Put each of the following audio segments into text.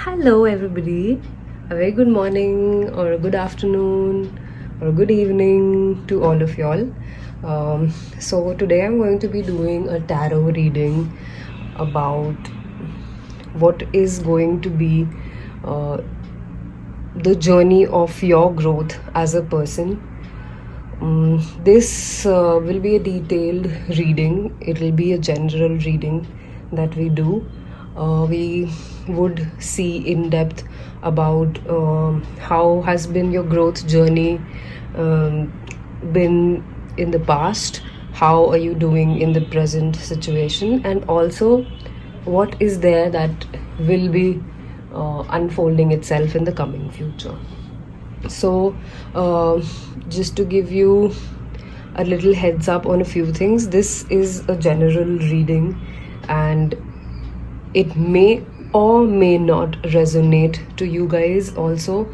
Hello, everybody. A very good morning, or a good afternoon, or a good evening to all of y'all. So, today I'm going to be doing a tarot reading about what is going to be uh, the journey of your growth as a person. This will be a detailed reading. It will be a general reading that we do. We would see in depth about how has been your growth journey been in the past, how are you doing in the present situation, and also what is there that will be unfolding itself in the coming future. So, just to give you a little heads up on a few things, this is a general reading and it may or may not resonate to you guys. Also,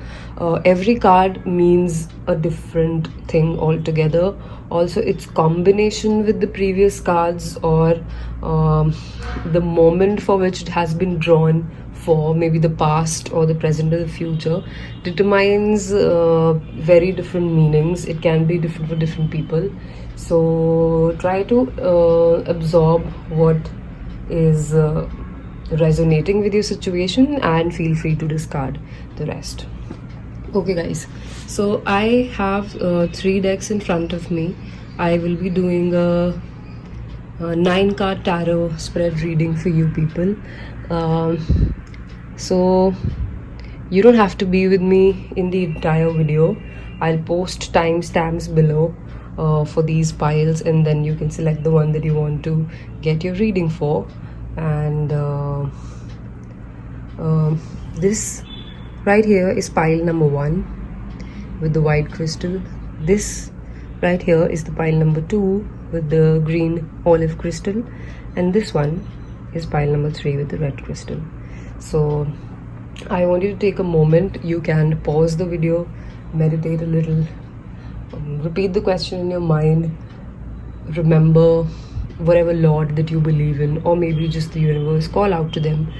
every card means a different thing altogether. Also, its combination with the previous cards, or the moment for which it has been drawn for, maybe the past or the present or the future, determines very different meanings. It can be different for different people. So try to absorb what is resonating with your situation and feel free to discard the rest. Okay guys, so I have 3 decks in front of me. I will be doing a 9-card tarot spread reading for you people. So you don't have to be with me in the entire video. I'll post timestamps below for these piles, and then you can select the one that you want to get your reading for. And this right here is pile number 1 with the white crystal. This right here is the pile number 2 with the green olive crystal, and this one is pile number 3 with the red crystal. So I want you to take a moment. You can pause the video, meditate a little, repeat the question in your mind, remember whatever Lord that you believe in, or maybe just the universe, call out to them.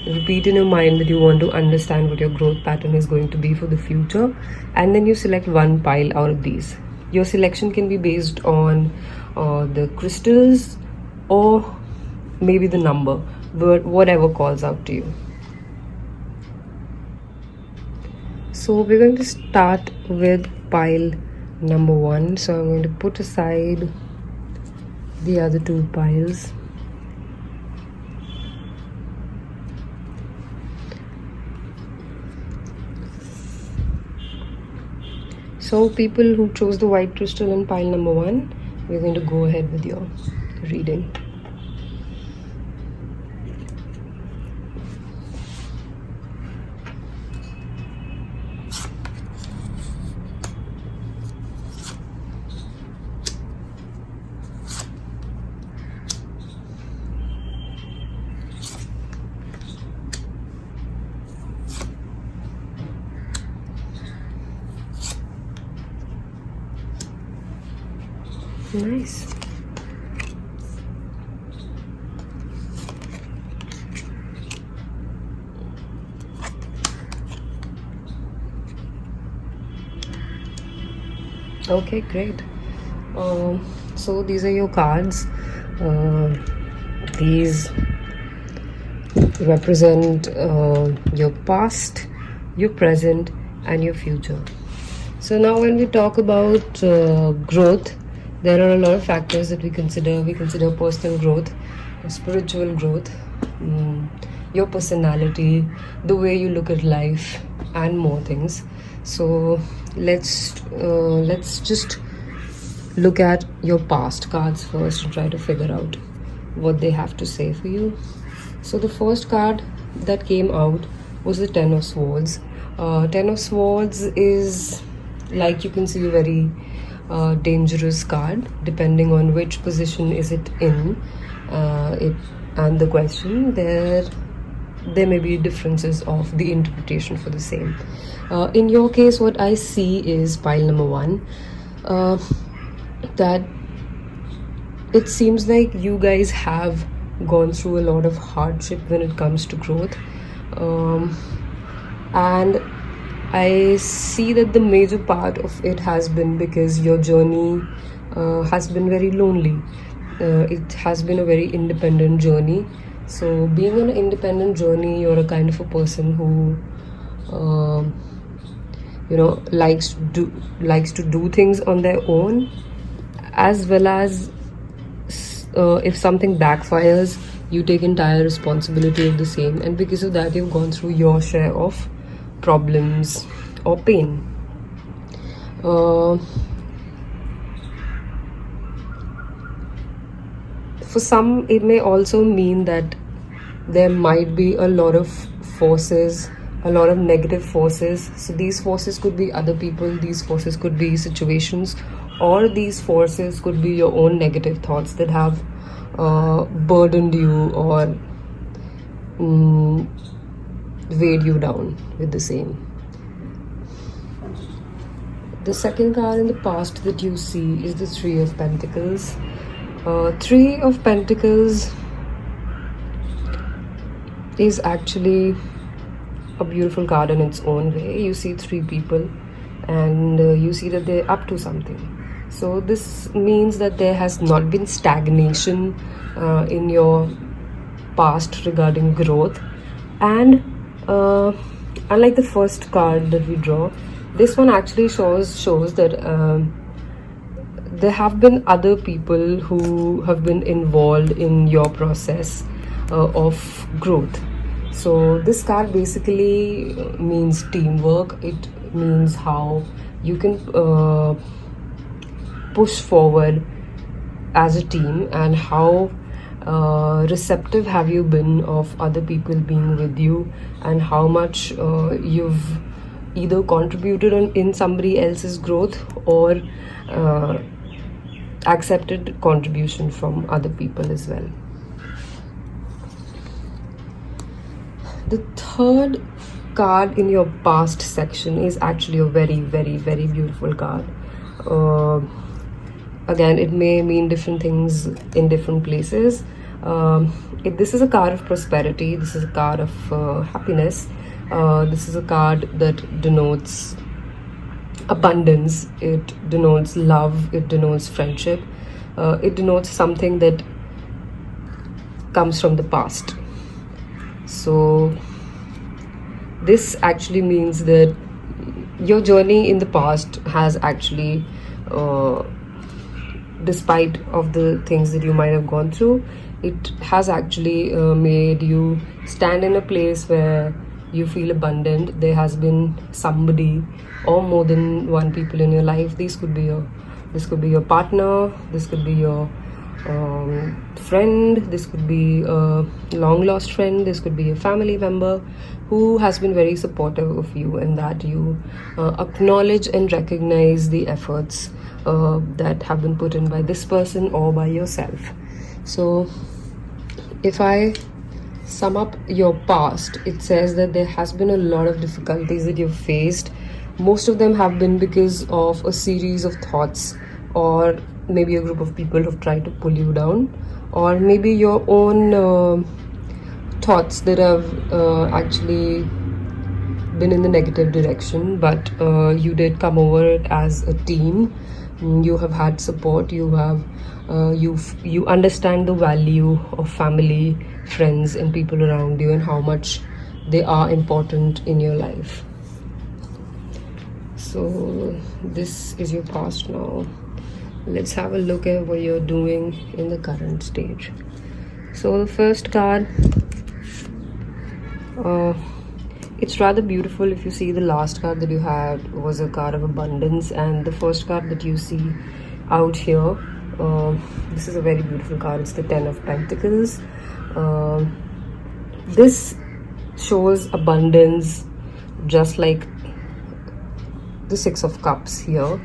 Repeat in your mind that you want to understand what your growth pattern is going to be for the future, and then you select one pile out of these. Your selection can be based on the crystals or maybe the number, whatever calls out to you. So we're going to start with pile number 1. So I'm going to put aside the other 2 piles. So people who chose the white crystal in pile number 1, we're going to go ahead with your reading. Nice. Okay, great. So these are your cards. These represent your past, your present, and your future. So now when we talk about growth, there are a lot of factors that we consider. We consider personal growth, spiritual growth, your personality, the way you look at life, and more things. So let's just look at your past cards first and try to figure out what they have to say for you. So the first card that came out was the 10 of Swords. 10 of Swords is, like you can see, a very dangerous card, depending on which position is it in. And the question, there may be differences of the interpretation for the same. In your case, what I see is pile number 1, that it seems like you guys have gone through a lot of hardship when it comes to growth. And I see that the major part of it has been because your journey has been very lonely. It has been a very independent journey. So being on an independent journey, you're a kind of a person who likes to do things on their own, as well as if something backfires, you take entire responsibility of the same, and because of that you've gone through your share of problems or pain. For some, it may also mean that there might be a lot of forces, a lot of negative forces. So these forces could be other people, these forces could be situations, or these forces could be your own negative thoughts that have burdened you or weighed you down with the same. The second card in the past that you see is the Three of Pentacles. Three of Pentacles is actually a beautiful card in its own way. You see three people and you see that they're up to something. So this means that there has not been stagnation in your past regarding growth. And unlike the first card that we draw, this one actually shows that there have been other people who have been involved in your process of growth. So this card basically means teamwork. It means how you can push forward as a team, and how receptive have you been of other people being with you, and how much you've either contributed in somebody else's growth or accepted contribution from other people as well. The third card in your past section is actually a very, very, very beautiful card. Again, it may mean different things in different places. This is a card of prosperity. This is a card of happiness. This is a card that denotes abundance. It denotes love. It denotes friendship. It denotes something that comes from the past. So this actually means that your journey in the past has actually, despite of the things that you might have gone through, it has actually made you stand in a place where you feel abundant. There has been somebody or more than one people in your life. This could be your partner, this could be your friend, this could be a long lost friend, this could be a family member who has been very supportive of you, and that you acknowledge and recognize the efforts that have been put in by this person or by yourself. So if I sum up your past, it says that there has been a lot of difficulties that you've faced. Most of them have been because of a series of thoughts, or maybe a group of people who've tried to pull you down, or maybe your own thoughts that have actually been in the negative direction, but you did come over it as a team. You have had support. You understand the value of family, friends, and people around you, and how much they are important in your life. So this is your past now. Let's have a look at what you're doing in the current stage. So the first card, it's rather beautiful. If you see, the last card that you had was a card of abundance, and the first card that you see out here, this is a very beautiful card. It's the Ten of Pentacles. This shows abundance, just like the Six of Cups here.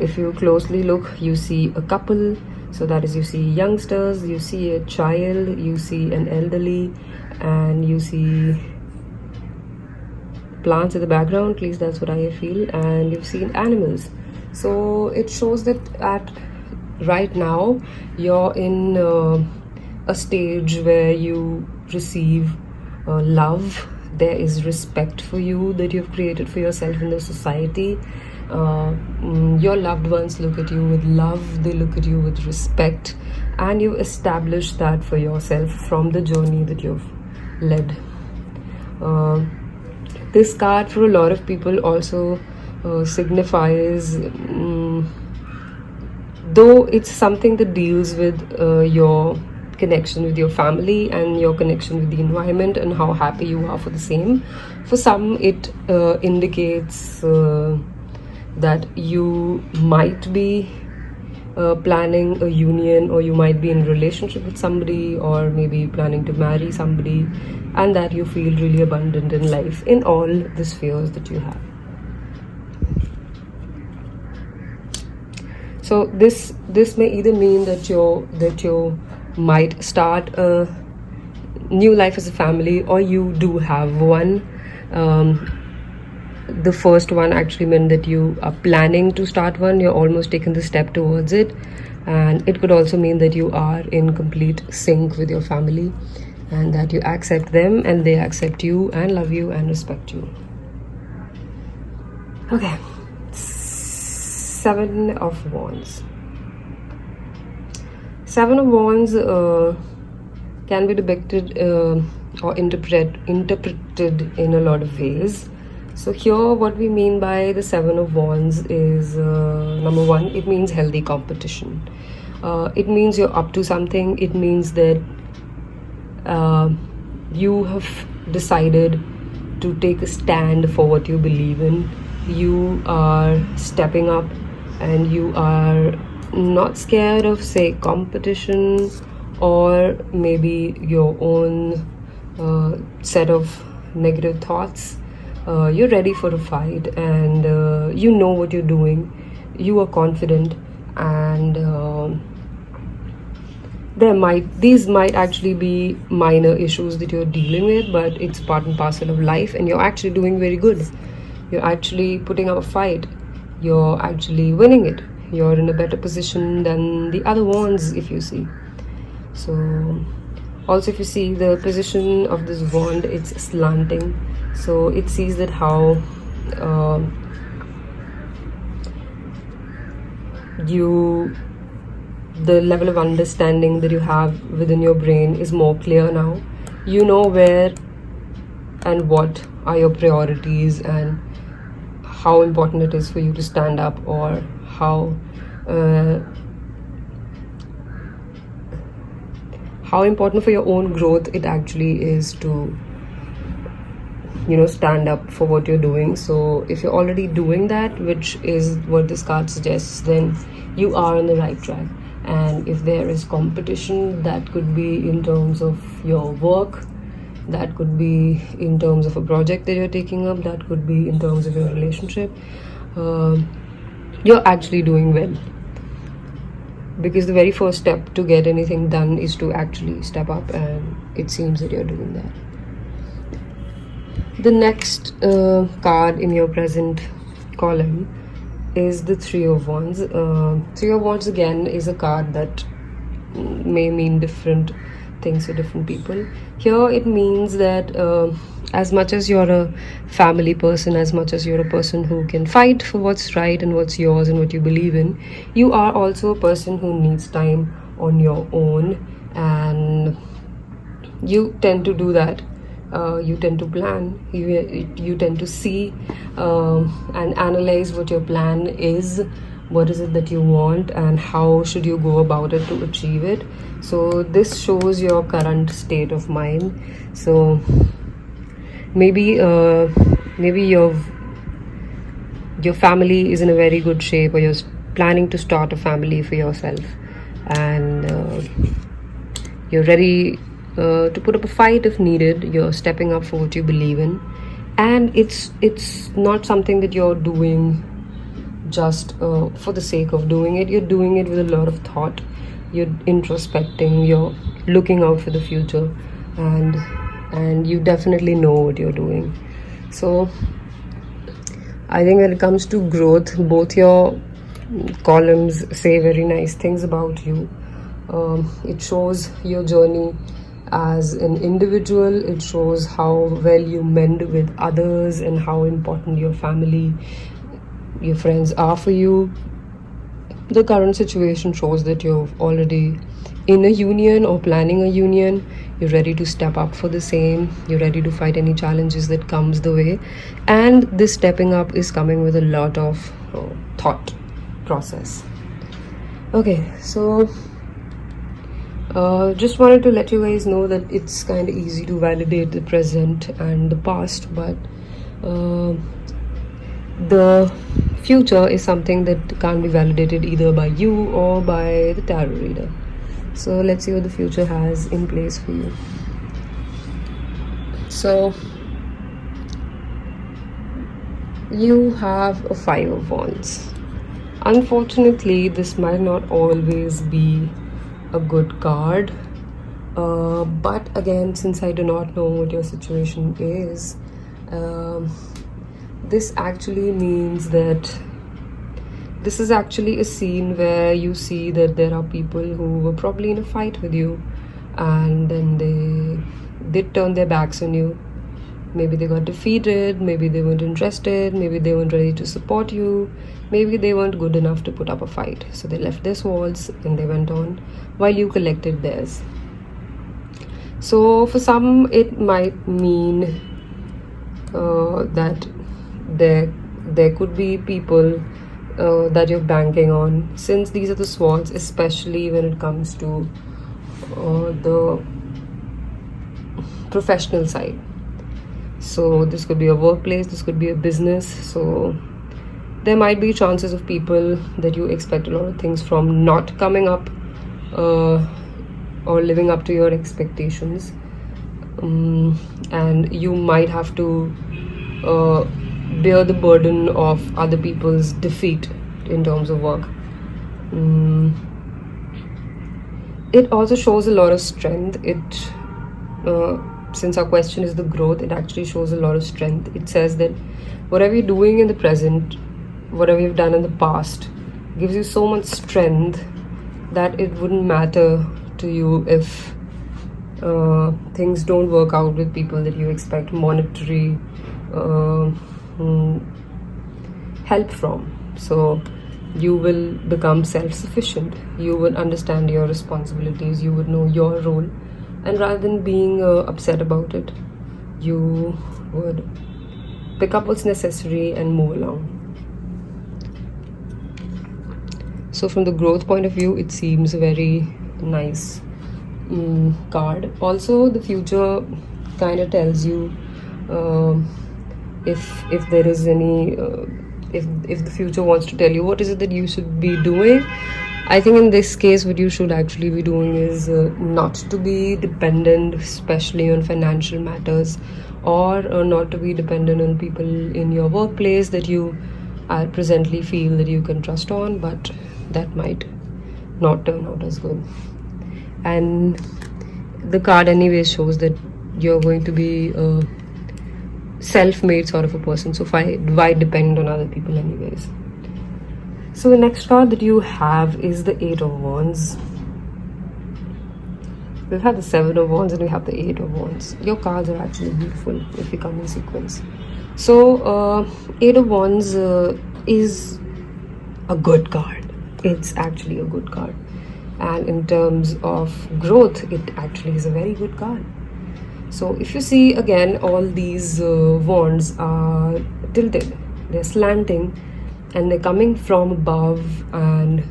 If you closely look, you see a couple. So that is, you see youngsters, you see a child, you see an elderly, and you see plants in the background. At least that's what I feel. And you've seen animals. So it shows that right now you're in a stage where you receive love, there is respect for you that you've created for yourself in the society. Your loved ones look at you with love, they look at you with respect, and you've established that for yourself from the journey that you've led. This card for a lot of people also signifies, though it's something that deals with your connection with your family and your connection with the environment and how happy you are for the same. For some, it indicates that you might be planning a union, or you might be in a relationship with somebody, or maybe planning to marry somebody, and that you feel really abundant in life in all the spheres that you have. So this may either mean that you might start a new life as a family, or you do have one. The first one actually meant that you are planning to start one, you're almost taking the step towards it. And it could also mean that you are in complete sync with your family, and that you accept them and they accept you and love you and respect you. Okay, 7 of Wands. 7 of Wands can be depicted or interpreted in a lot of ways. So here what we mean by the 7 of Wands is, number 1, it means healthy competition. It means you're up to something. It means that you have decided to take a stand for what you believe in. You are stepping up, and you are not scared of, say, competition, or maybe your own set of negative thoughts. You're ready for a fight, and you know what you're doing. You are confident, and these might actually be minor issues that you're dealing with, but it's part and parcel of life, and you're actually doing very good. You're actually putting up a fight. You're actually winning it. You're in a better position than the other wands, if you see. So also, if you see the position of this wand, it's slanting. So it sees that how the level of understanding that you have within your brain is more clear now. You know where and what are your priorities, and how important it is for you to stand up, or how important for your own growth it actually is to stand up for what you're doing. So if you're already doing that, which is what this card suggests, then you are on the right track. And if there is competition, that could be in terms of your work, that could be in terms of a project that you're taking up, that could be in terms of your relationship, you're actually doing well. Because the very first step to get anything done is to actually step up, and it seems that you're doing that. The next card in your present column is the 3 of Wands. 3 of Wands again is a card that may mean different things for different people. Here it means that as much as you're a family person, as much as you're a person who can fight for what's right and what's yours and what you believe in, you are also a person who needs time on your own, and you tend to do that. You tend to plan, you tend to see and analyze what your plan is, what is it that you want, and how should you go about it to achieve it. So this shows your current state of mind. So maybe your family is in a very good shape, or you're planning to start a family for yourself, and you're ready to put up a fight if needed. You're stepping up for what you believe in, and it's not something that you're doing just for the sake of doing it. You're doing it with a lot of thought. You're introspecting, you're looking out for the future, and you definitely know what you're doing. So I think when it comes to growth, both your columns say very nice things about you. It shows your journey as an individual. It shows how well you mend with others and how important your family, your friends are for you. The current situation shows that you're already in a union or planning a union. You're ready to step up for the same. You're ready to fight any challenges that comes the way. And this stepping up is coming with a lot of thought process. Okay, so just wanted to let you guys know that it's kind of easy to validate the present and the past, but the future is something that can't be validated either by you or by the tarot reader. So let's see what the future has in place for you. So you have a 5 of Wands. Unfortunately, this might not always be a good card, but again, since I do not know what your situation is, this actually means that this is actually a scene where you see that there are people who were probably in a fight with you, and then they did turn their backs on you. Maybe they got defeated, maybe they weren't interested, maybe they weren't ready to support you, maybe they weren't good enough to put up a fight. So they left their swords and they went on while you collected theirs. So for some, it might mean that there could be people that you're banking on, since these are the swords, especially when it comes to the professional side. So this could be a workplace, this could be a business. So there might be chances of people that you expect a lot of things from not coming up or living up to your expectations, and you might have to bear the burden of other people's defeat in terms of work. It also shows a lot of strength. Since our question is the growth, it actually shows a lot of strength. It says that whatever you're doing in the present, whatever you've done in the past, gives you so much strength that it wouldn't matter to you if things don't work out with people that you expect monetary help from. So you will become self-sufficient. You will understand your responsibilities. You would know your role. And rather than being upset about it, you would pick up what's necessary and move along. So from the growth point of view, it seems a very nice card. Also, the future kind of tells you if there is any if the future wants to tell you what is it that you should be doing. I think in this case, what you should actually be doing is not to be dependent, especially on financial matters, or not to be dependent on people in your workplace that you presently feel that you can trust on, but that might not turn out as good. And the card anyway shows that you're going to be a self-made sort of a person, so why depend on other people anyways? So the next card that you have is the 8 of Wands. We've had the 7 of Wands and we have the 8 of Wands. Your cards are actually beautiful if you come in sequence. So 8 of Wands is a good card. It's actually a good card. And in terms of growth, it actually is a very good card. So if you see again, all these wands are tilted. They're slanting. And they're coming from above and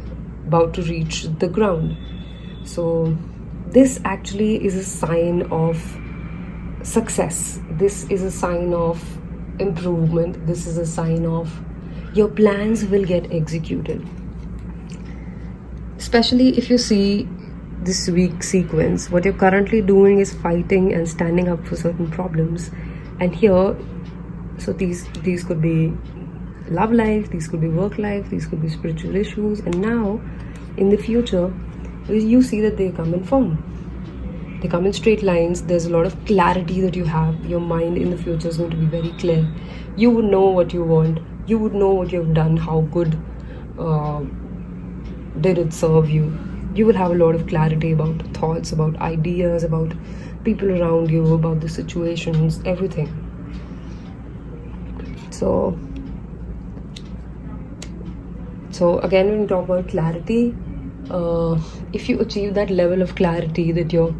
about to reach the ground. So this actually is a sign of success. This is a sign of improvement. This is a sign of your plans will get executed. Especially if you see this week sequence, what you're currently doing is fighting and standing up for certain problems. And here, so these could be love life, these could be work life, these could be spiritual issues, and now in the future you see that they come in form, they come in straight lines. There's a lot of clarity that you have. Your mind in the future is going to be very clear. You would know what you want, you would know what you've done, how good did it serve you, you will have a lot of clarity about thoughts, about ideas, about people around you, about the situations, everything. So again, when we talk about clarity, if you achieve that level of clarity that you're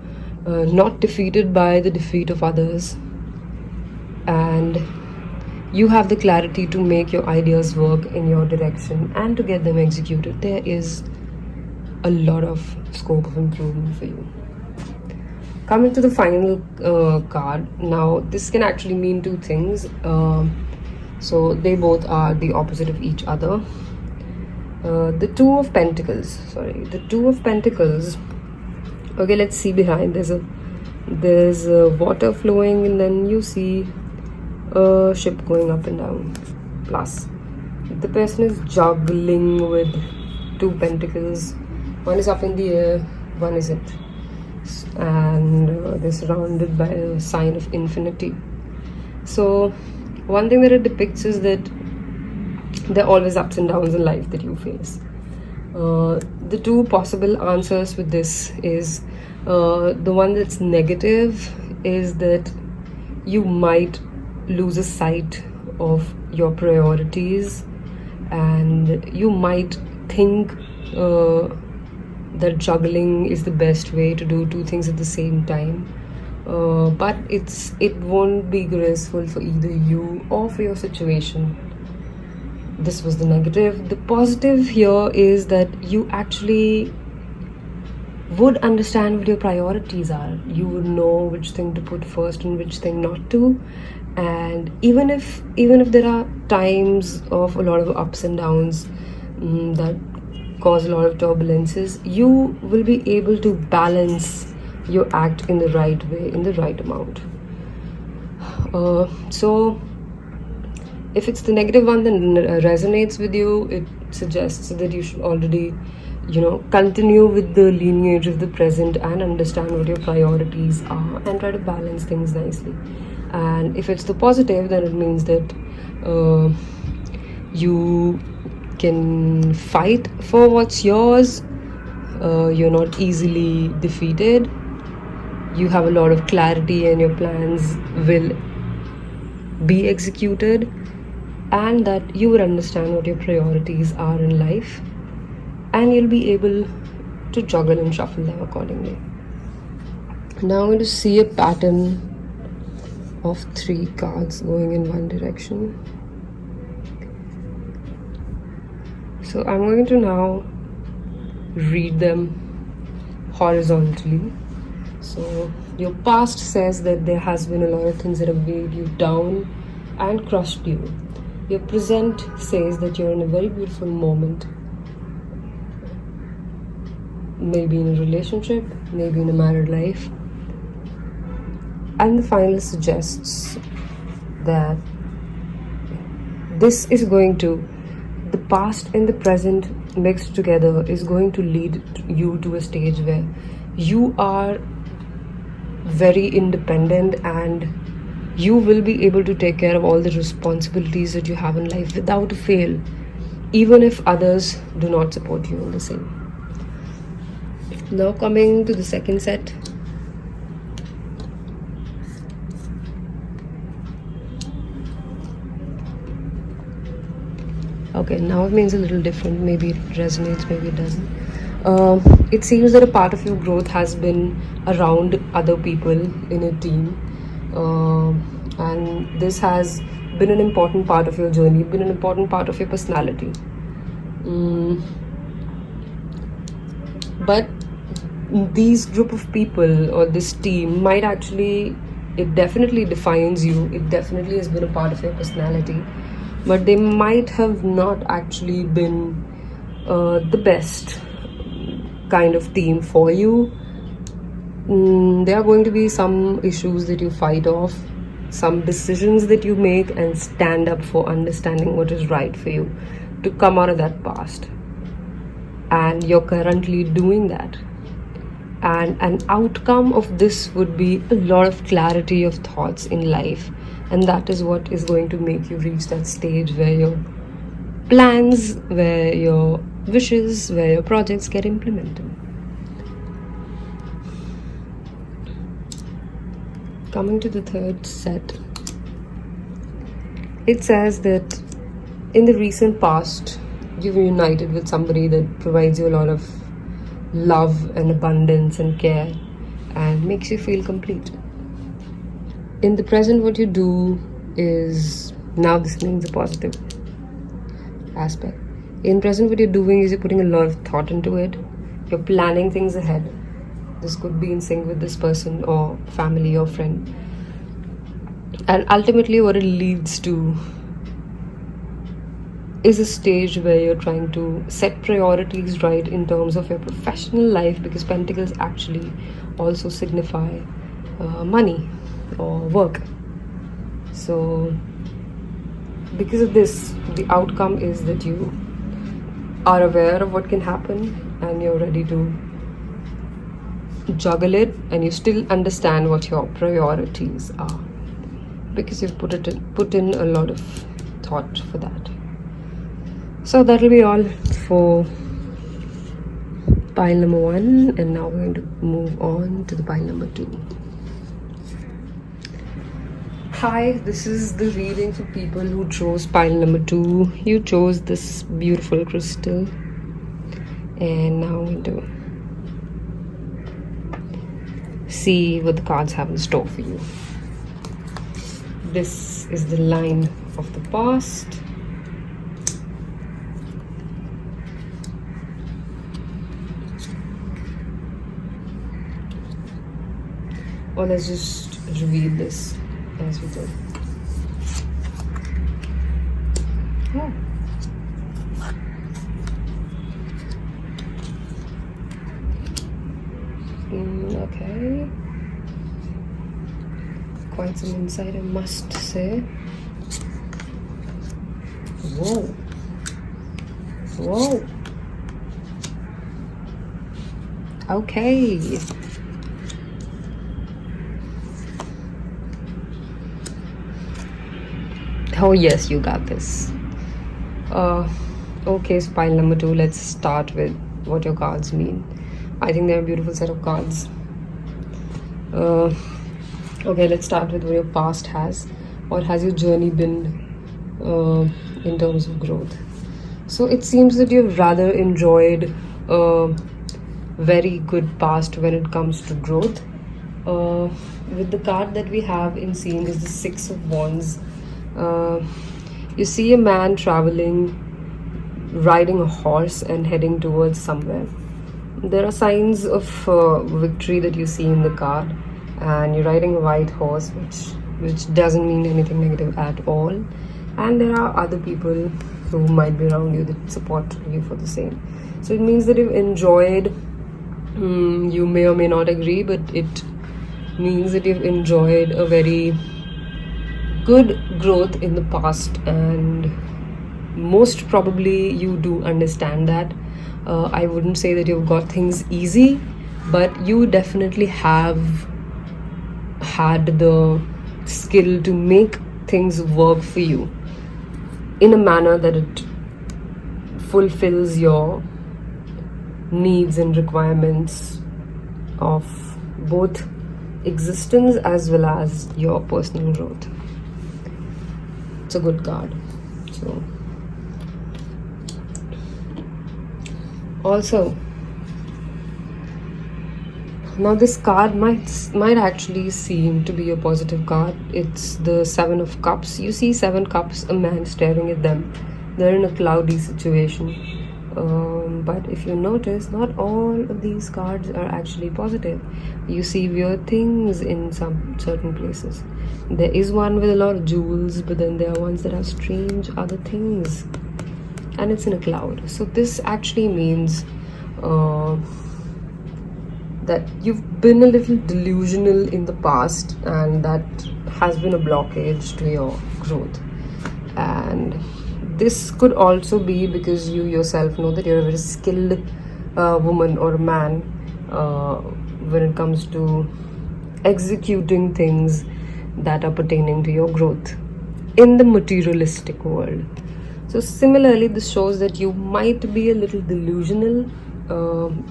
not defeated by the defeat of others, and you have the clarity to make your ideas work in your direction and to get them executed, there is a lot of scope of improvement for you. Coming to the final card, now this can actually mean two things. So they both are the opposite of each other. The Two of Pentacles. Okay, let's see behind. There's a water flowing, and then you see a ship going up and down. Plus, the person is juggling with two pentacles. One is up in the air, one isn't, and they're surrounded by a sign of infinity. So one thing that it depicts is that there are always ups and downs in life that you face. The two possible answers with this is, the one that's negative is that you might lose a sight of your priorities, and you might think that juggling is the best way to do two things at the same time, but it won't be graceful for either you or for your situation. This was the negative. The positive here is that you actually would understand what your priorities are. You would know which thing to put first and which thing not to. And even if there are times of a lot of ups and downs that cause a lot of turbulences, you will be able to balance your act in the right way, in the right amount. So if it's the negative one that resonates with you, it suggests that you should already, continue with the lineage of the present and understand what your priorities are and try to balance things nicely. And if it's the positive, then it means that you can fight for what's yours. You're not easily defeated. You have a lot of clarity and your plans will be executed, and that you will understand what your priorities are in life, and you'll be able to juggle and shuffle them accordingly. Now I'm going to see a pattern of 3 cards going in one direction. So I'm going to now read them horizontally. So your past says that there has been a lot of things that have weighed you down and crushed you. Your present says that you're in a very beautiful moment, maybe in a relationship, maybe in a married life. And the final suggests that the past and the present mixed together is going to lead you to a stage where you are very independent, and you will be able to take care of all the responsibilities that you have in life without a fail, even if others do not support you in the same. Now coming to the second set. Okay, now it means a little different. Maybe it resonates, maybe it doesn't. It seems that a part of your growth has been around other people in a team. And this has been an important part of your journey, been an important part of your personality. But these group of people or this team might actually, it definitely defines you, it definitely has been a part of your personality, but they might have not actually been the best kind of team for you. There are going to be some issues that you fight off, some decisions that you make and stand up for understanding what is right for you to come out of that past. And you're currently doing that. And an outcome of this would be a lot of clarity of thoughts in life. And that is what is going to make you reach that stage where your plans, where your wishes, where your projects get implemented. Coming to the third set, it says that in the recent past, you've united with somebody that provides you a lot of love and abundance and care and makes you feel complete. In the present, what you do is, now this means a positive aspect. In present, what you're doing is you're putting a lot of thought into it. You're planning things ahead. This could be in sync with this person or family or friend. And ultimately what it leads to is a stage where you're trying to set priorities right in terms of your professional life, because pentacles actually also signify money or work. So because of this, the outcome is that you are aware of what can happen and you're ready to juggle it, and you still understand what your priorities are because you've put in a lot of thought for that. So that'll be all for pile number 1, and now we're going to move on to the pile number 2. Hi, this is the reading for people who chose pile number 2. You chose this beautiful crystal, and now we're going to see what the cards have in store for you. This is the line of the past. Or let's just reveal this as we go. Yeah. Okay. Quite some insight, I must say. Whoa. Whoa. Okay. Oh yes, you got this. Okay, so pile number 2, let's start with what your cards mean. I think they're a beautiful set of cards. Okay, let's start with what your past has. What has your journey been in terms of growth? So it seems that you've rather enjoyed a very good past when it comes to growth. With the card that we have in scene is the 6 of Wands. You see a man traveling, riding a horse and heading towards somewhere. There are signs of victory that you see in the card, and you're riding a white horse, which doesn't mean anything negative at all. And there are other people who might be around you that support you for the same. So it means that you've enjoyed, you may or may not agree, but it means that you've enjoyed a very good growth in the past, and most probably you do understand that. I wouldn't say that you've got things easy, but you definitely have had the skill to make things work for you in a manner that it fulfills your needs and requirements of both existence as well as your personal growth. It's a good card. So also, now this card might actually seem to be a positive card. It's the 7 of Cups. You see 7 cups, a man staring at them. They're in a cloudy situation. But if you notice, not all of these cards are actually positive. You see weird things in some certain places. There is one with a lot of jewels, but then there are ones that have strange other things. And it's in a cloud. So this actually means that you've been a little delusional in the past, and that has been a blockage to your growth. And this could also be because you yourself know that you're a very skilled woman or a man when it comes to executing things that are pertaining to your growth in the materialistic world. So similarly, this shows that you might be a little delusional.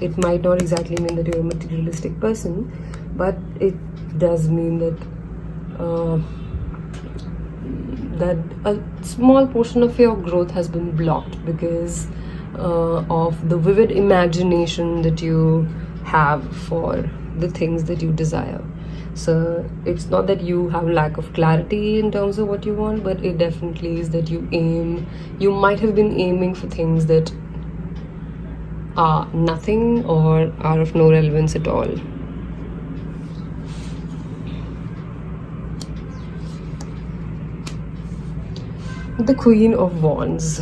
It might not exactly mean that you're a materialistic person, but it does mean that uh, that a small portion of your growth has been blocked because of the vivid imagination that you have for the things that you desire. So it's not that you have lack of clarity in terms of what you want, but it definitely is that you might have been aiming for things that are nothing or are of no relevance at all. The Queen of Wands.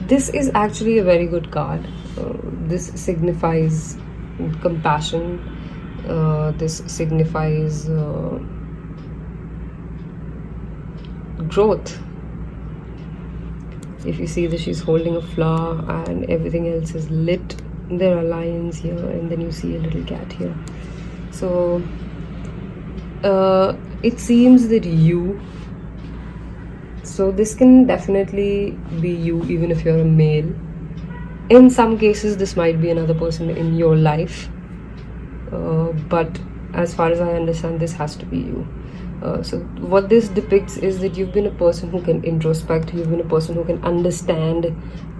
This is actually a very good card. This signifies compassion. This signifies growth. If you see that she's holding a flower and everything else is lit, there are lions here, and then you see a little cat here. So it seems that so this can definitely be you, even if you're a male. In some cases this might be another person in your life, but as far as I understand, this has to be you. So what this depicts is that you've been a person who can introspect, you've been a person who can understand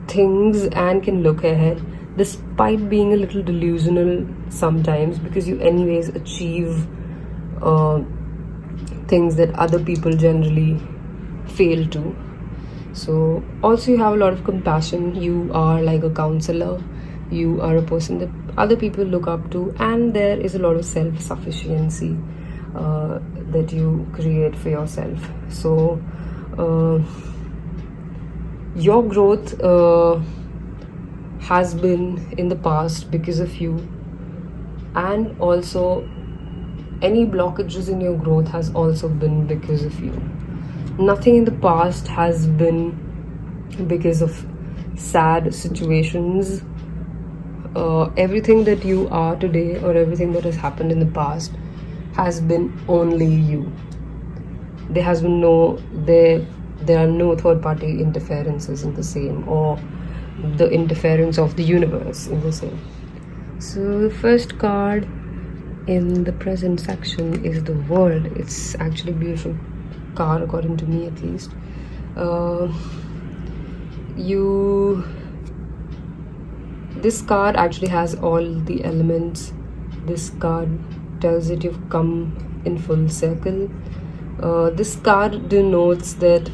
things and can look ahead, despite being a little delusional sometimes, because you anyways achieve things that other people generally fail to. So also you have a lot of compassion. You are like a counselor. You are a person that other people look up to, and there is a lot of self-sufficiency that you create for yourself. So your growth has been in the past because of you, and also any blockages in your growth has also been because of you. Nothing in the past has been because of sad situations. Everything that you are today, or everything that has happened in the past, has been only you. There has been there are no third-party interferences in the same, or the interference of the universe in the same. So the first card in the present section is the World. It's actually a beautiful card, according to me at least. This card actually has all the elements. This card tells that you've come in full circle. This card denotes that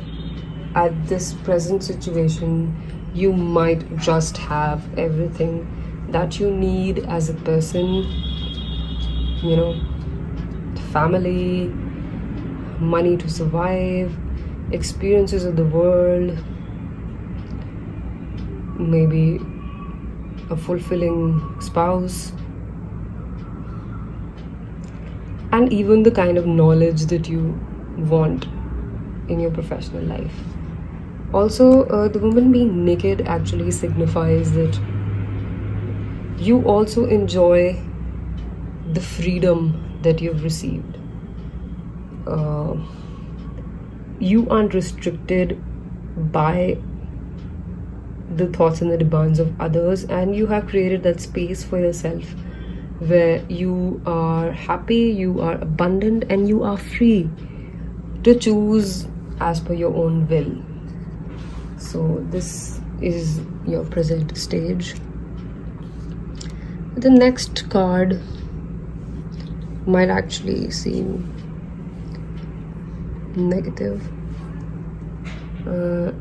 at this present situation you might just have everything that you need as a person, family, money to survive, experiences of the world, maybe a fulfilling spouse, and even the kind of knowledge that you want in your professional life. Also, the woman being naked actually signifies that you also enjoy the freedom that you've received. You aren't restricted by the thoughts and the demands of others, and you have created that space for yourself where you are happy, you are abundant, and you are free to choose as per your own will. So this is your present stage. The next card might actually seem negative.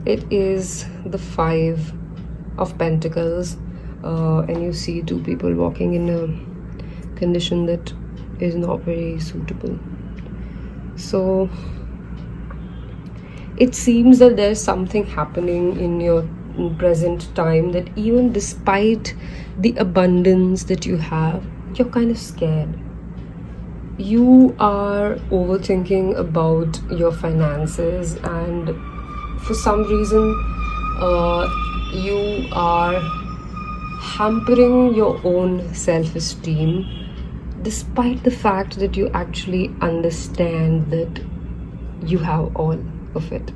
It is the Five of Pentacles, and you see two people walking in a condition that is not very suitable. So it seems that there's something happening in your present time that even despite the abundance that you have, you're kind of scared. You are overthinking about your finances, and for some reason you are hampering your own self-esteem, despite the fact that you actually understand that you have all of it.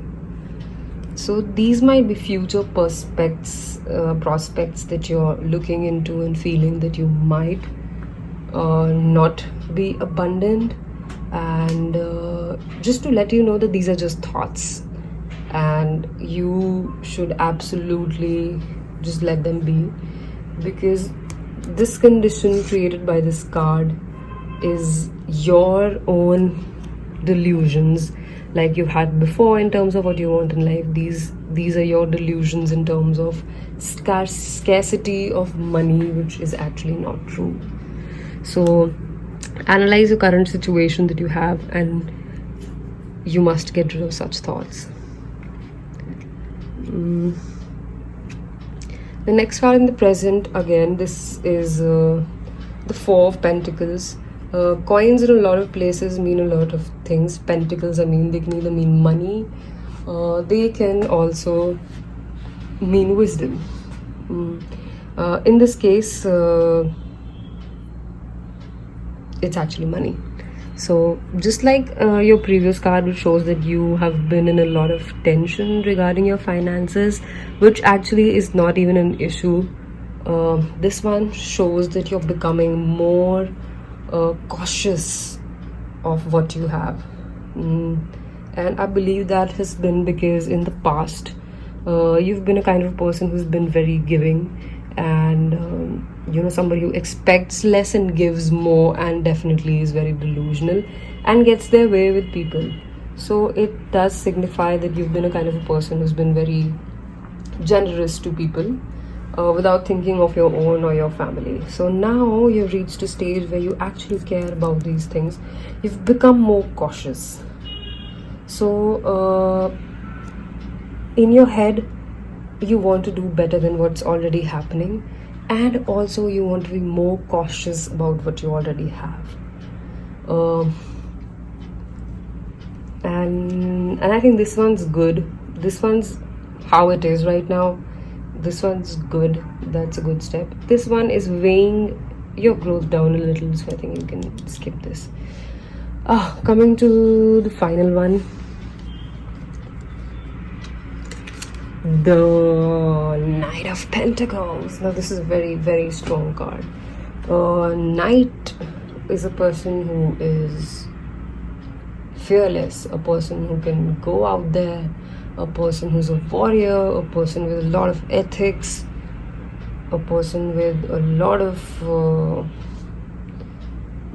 So these might be future prospects that you're looking into and feeling that you might not be abundant, and just to let you know that these are just thoughts, and you should absolutely just let them be, because this condition created by this card is your own delusions like you've had before in terms of what you want in life. These are your delusions in terms of scarcity of money, which is actually not true. So analyze your current situation that you have, and you must get rid of such thoughts. The next card in the present, again, this is the Four of Pentacles. Coins in a lot of places mean a lot of things. Pentacles, they can either mean money, they can also mean wisdom. In this case, it's actually money. So just like your previous card, which shows that you have been in a lot of tension regarding your finances, which actually is not even an issue, this one shows that you're becoming more cautious of what you have. And I believe that has been because in the past you've been a kind of person who's been very giving, and somebody who expects less and gives more, and definitely is very delusional and gets their way with people. So it does signify that you've been a kind of a person who's been very generous to people without thinking of your own or your family. So now you've reached a stage where you actually care about these things. You've become more cautious. So in your head, you want to do better than what's already happening, and also you want to be more cautious about what you already have. And I think this one's good. This one's how it is right now. This one's good. That's a good step. This one is weighing your growth down a little, so I think you can skip this. Coming to the final one, the Knight of Pentacles. Now this is a very, very strong card. Knight is a person who is fearless, a person who can go out there, a person who's a warrior, a person with a lot of ethics, a person with a lot of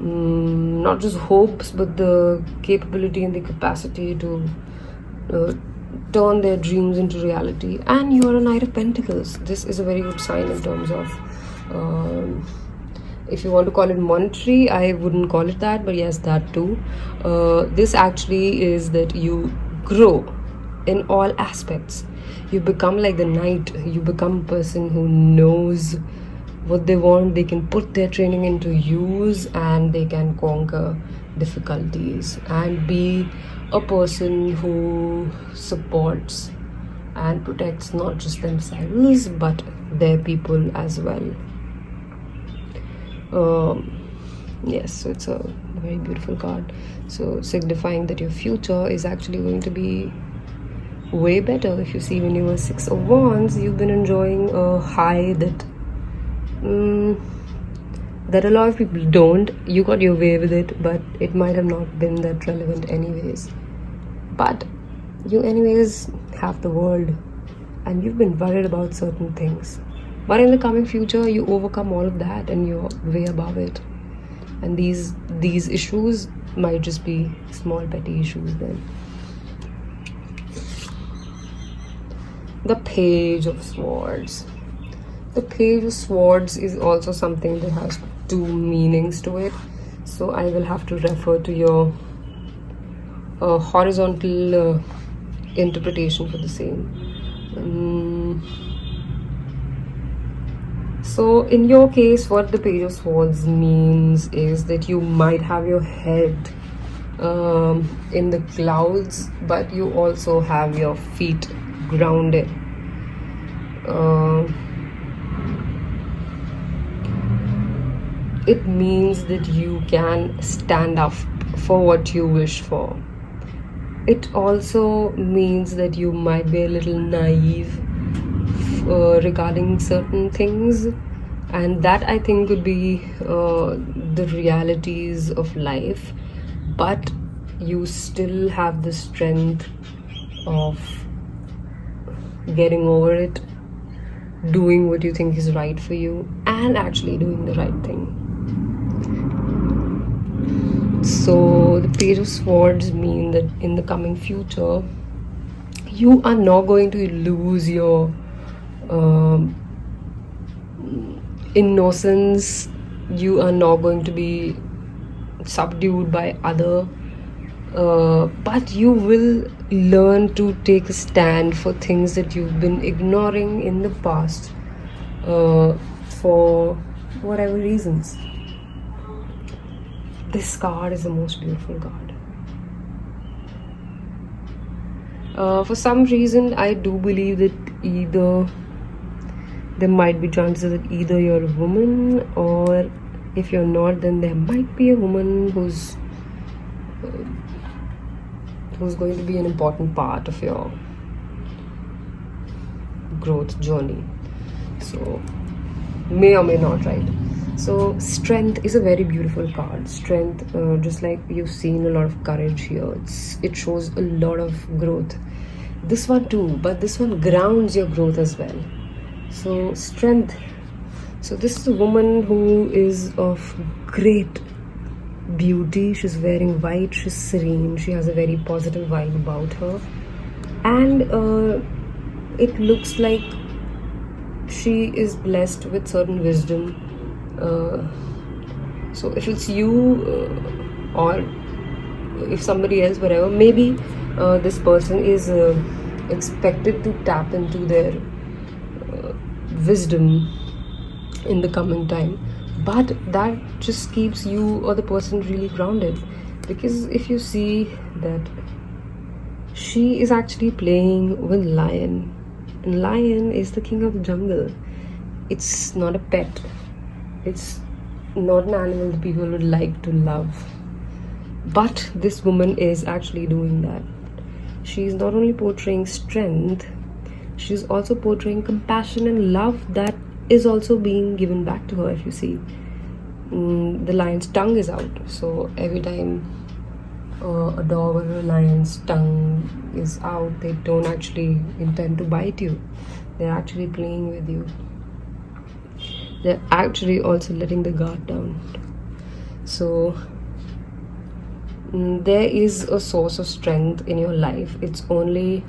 not just hopes, but the capability and the capacity to turn their dreams into reality. And you are a Knight of Pentacles. This is a very good sign in terms of if you want to call it monetary, I wouldn't call it that, but yes, that too. This actually is that you grow in all aspects. You become like the knight. You become a person who knows what they want. They can put their training into use, and they can conquer difficulties and be a person who supports and protects not just themselves but their people as well. Yes, so it's a very beautiful card, so signifying that your future is actually going to be way better. If you see, when you were Six of Wands, you've been enjoying a high that that a lot of people don't. You got your way with it, but it might have not been that relevant anyways. But you anyways have the world, and you've been worried about certain things, but in the coming future you overcome all of that and you're way above it. And these issues might just be small petty issues then. The Page of Swords. The Page of Swords is also something that has two meanings to it, so I will have to refer to your horizontal interpretation for the same. So in your case, what the Page of Swords means is that you might have your head in the clouds, but you also have your feet grounded. It means that you can stand up for what you wish for. It also means that you might be a little naive regarding certain things, and that I think could be the realities of life, but you still have the strength of getting over it, doing what you think is right for you, and actually doing the right thing. So the Page of Swords mean that in the coming future you are not going to lose your um, innocence. You are not going to be subdued by other, but you will learn to take a stand for things that you've been ignoring in the past, for whatever reasons. This card is the most beautiful card. For some reason, I do believe that there might be chances that either you're a woman, or if you're not, then there might be a woman who's going to be an important part of your growth journey. So may or may not, right? So Strength is a very beautiful card. Strength, just like you've seen a lot of courage here, it shows a lot of growth. This one too, but this one grounds your growth as well. So Strength. So this is a woman who is of great beauty. She's wearing white, she's serene, she has a very positive vibe about her, and it looks like she is blessed with certain wisdom. So if it's you, or if somebody else, whatever, maybe this person is expected to tap into their wisdom in the coming time, but that just keeps you or the person really grounded, because if you see that she is actually playing with lion, and lion is the king of the jungle. It's not a pet, it's not an animal that people would like to love, but this woman is actually doing that. She's not only portraying strength, she's also portraying compassion and love that is also being given back to her. If you see, the lion's tongue is out, so every time a dog or a lion's tongue is out, they don't actually intend to bite you. They're actually playing with you. They're actually also letting the guard down. So there is a source of strength in your life. It's only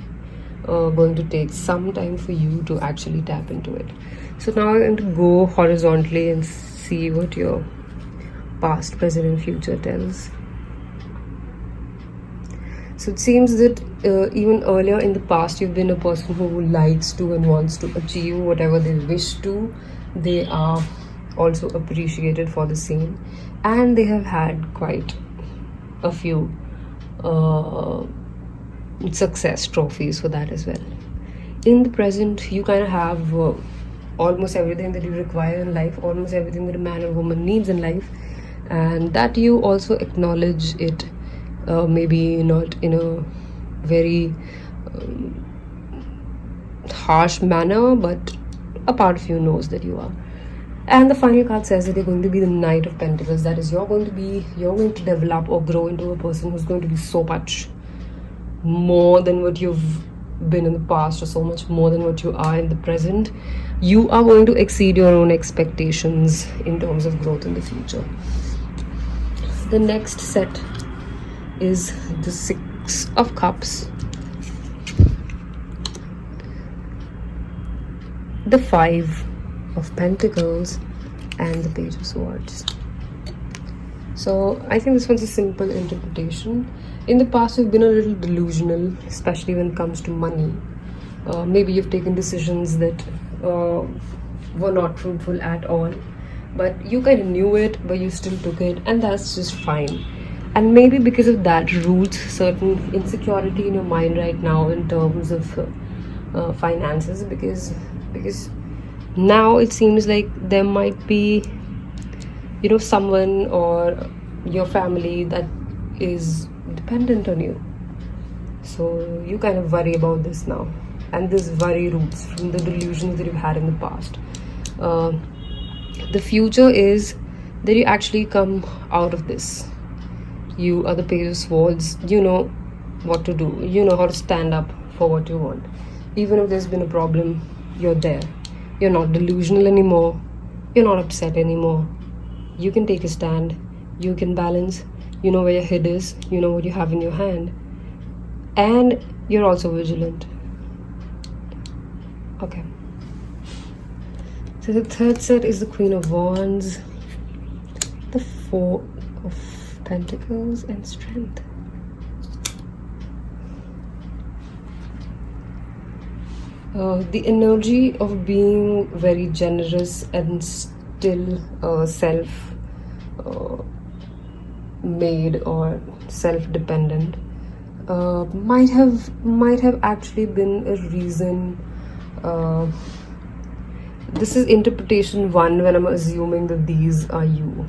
going to take some time for you to actually tap into it. So now I'm going to go horizontally and see what your past, present and future tells. So it seems that even earlier in the past, you've been a person who likes to and wants to achieve whatever they wish to. They are also appreciated for the same, and they have had quite a few success trophies for that as well. In the present, you kind of have almost everything that you require in life, almost everything that a man or woman needs in life, and that you also acknowledge it, maybe not in a very harsh manner, but a part of you knows that you are. And the final card says that you're going to be the Knight of Pentacles. That is, you're going to develop or grow into a person who's going to be so much more than what you've been in the past, or so much more than what you are in the present. You are going to exceed your own expectations in terms of growth in the future. The next set is the Six of Cups, the Five of Pentacles, and the Page of Swords. So I think this one's a simple interpretation. In the past, you've been a little delusional, especially when it comes to money. Maybe you've taken decisions that were not fruitful at all, but you kind of knew it, but you still took it, and that's just fine. And maybe because of that roots certain insecurity in your mind right now in terms of finances, because now it seems like there might be, someone or your family that is dependent on you. So you kind of worry about this now, and this worry roots from the delusions that you've had in the past. The future is that you actually come out of this. You are the Page of Swords. You know what to do. You know how to stand up for what you want. Even if there's been a problem, you're there. You're not delusional anymore. You're not upset anymore. You can take a stand. You can balance. You know where your head is. You know what you have in your hand. And you're also vigilant. Okay. So the third set is the Queen of Wands, the Four of Pentacles, and Strength. The energy of being very generous and still self-made or self-dependent might have actually been a reason. This is interpretation 1 when I'm assuming that these are you.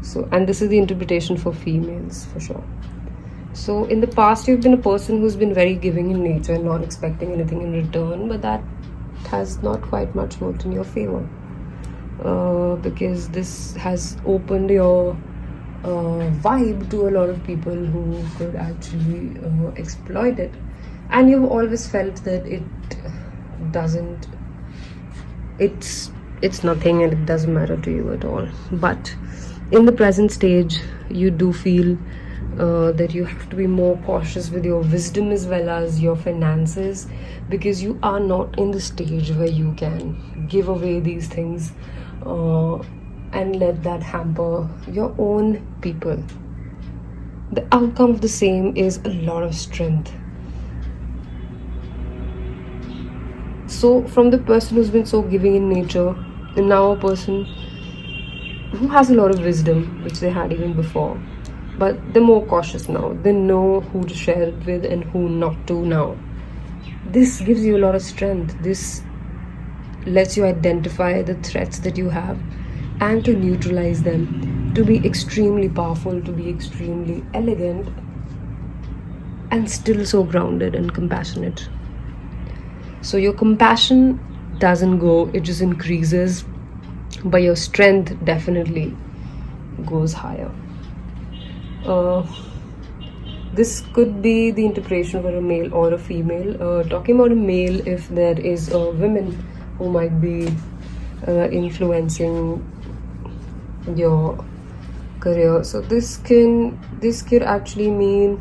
So, and this is the interpretation for females for sure. So in the past, you've been a person who's been very giving in nature and not expecting anything in return, but that has not quite much worked in your favor, because this has opened your vibe to a lot of people who could actually exploit it. And you've always felt that it's nothing and it doesn't matter to you at all. But in the present stage, you do feel that you have to be more cautious with your wisdom as well as your finances, because you are not in the stage where you can give away these things and let that hamper your own people. The outcome of the same is a lot of strength. So from the person who's been so giving in nature, and now a person who has a lot of wisdom, which they had even before, but they're more cautious now. They know who to share it with and who not to now. This gives you a lot of strength. This lets you identify the threats that you have and to neutralize them, to be extremely powerful, to be extremely elegant, and still so grounded and compassionate. So your compassion doesn't go, it just increases, but your strength definitely goes higher. This could be the interpretation for a male or a female. Talking about a male, if there is women who might be influencing your career. So this could actually mean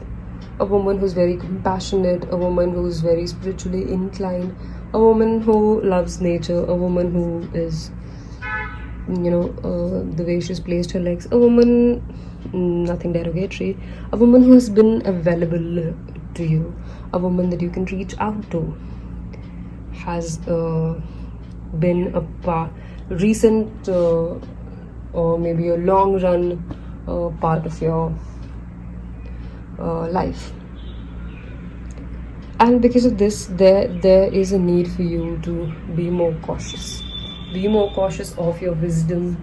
a woman who's very compassionate, a woman who's very spiritually inclined, a woman who loves nature, a woman who is, the way she's placed her legs, a woman, nothing derogatory, a woman who has been available to you, a woman that you can reach out to, has been a recent or maybe a long run part of your life. And because of this, there is a need for you to be more cautious. Be more cautious of your wisdom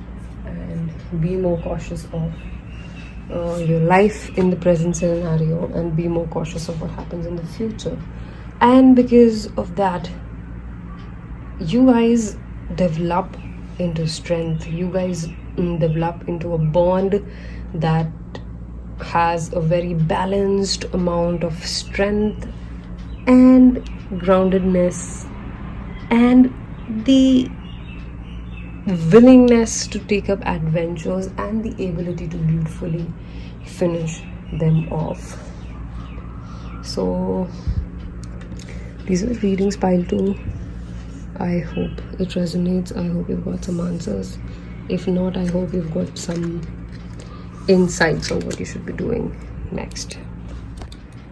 and be more cautious of your life in the present scenario, and be more cautious of what happens in the future. And because of that, you guys develop into strength. You guys develop into a bond that has a very balanced amount of strength and groundedness and the willingness to take up adventures and the ability to beautifully finish them off. So these are readings pile 2. I hope it resonates. I hope you've got some answers. If not, I hope you've got some insights on what you should be doing next.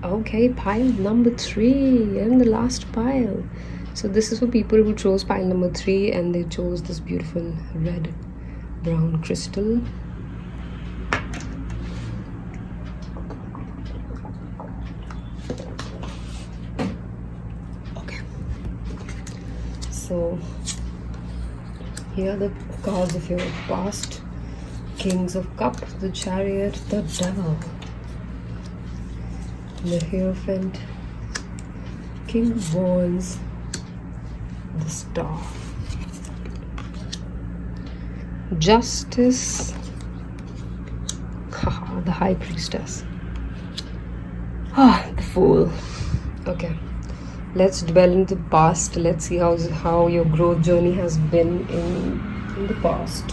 Okay, pile number 3 and the last pile. So this is for people who chose pile number 3 and they chose this beautiful red brown crystal. Okay, so here are the cards of your past. Kings of Cups, the Chariot, the Devil, the Hierophant, King of Wands, the Star, Justice, the High Priestess, the Fool. Okay, let's dwell into the past. Let's see how your growth journey has been in the past.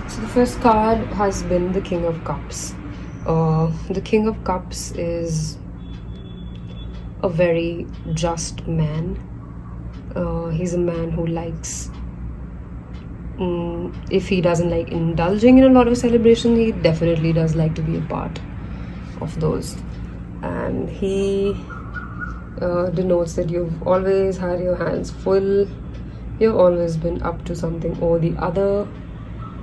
So the first card has been the King of Cups. The King of Cups is a very just man. He's a man who likes, if he doesn't like indulging in a lot of celebration, he definitely does like to be a part of those. And he denotes that you've always had your hands full, you've always been up to something or the other,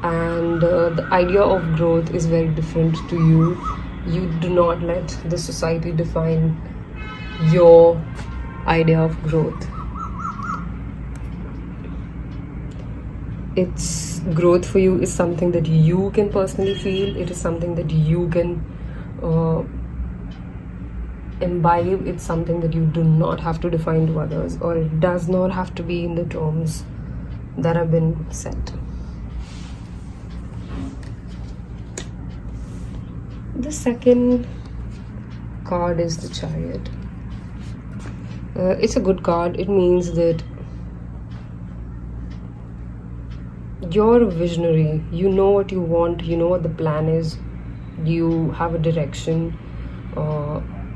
and the idea of growth is very different to you. You do not let the society define your idea of growth. It's growth for you is something that you can personally feel. It is something that you can imbibe. It's something that you do not have to define to others, or it does not have to be in the terms that have been set. The second card is the Chariot. It's a good card. It means that you're a visionary. You know what you want, you know what the plan is, you have a direction,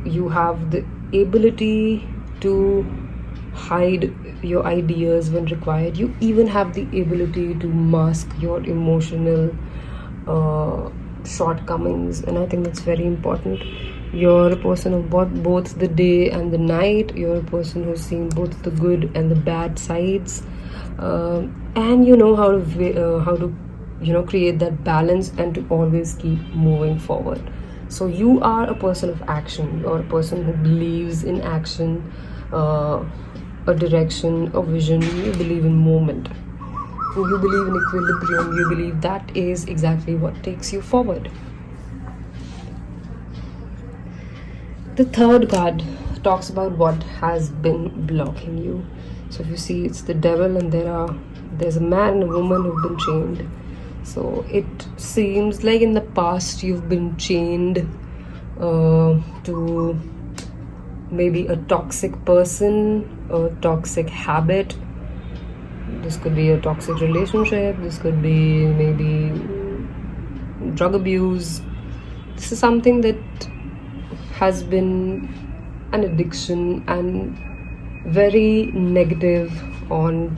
you have the ability to hide your ideas when required. You even have the ability to mask your emotional shortcomings, and I think that's very important. You're a person of both the day and the night. You're a person who's seen both the good and the bad sides, and you know how to create that balance and to always keep moving forward. So you are a person of action. You're a person who believes in action, a direction, a vision. You believe in movement. You believe in equilibrium. You believe that is exactly what takes you forward. The third card talks about what has been blocking you. So if you see, it's the Devil, and there's a man and a woman who've been chained. So it seems like in the past you've been chained to maybe a toxic person, a toxic habit. This could be a toxic relationship. This could be maybe drug abuse. This is something that has been an addiction and very negative on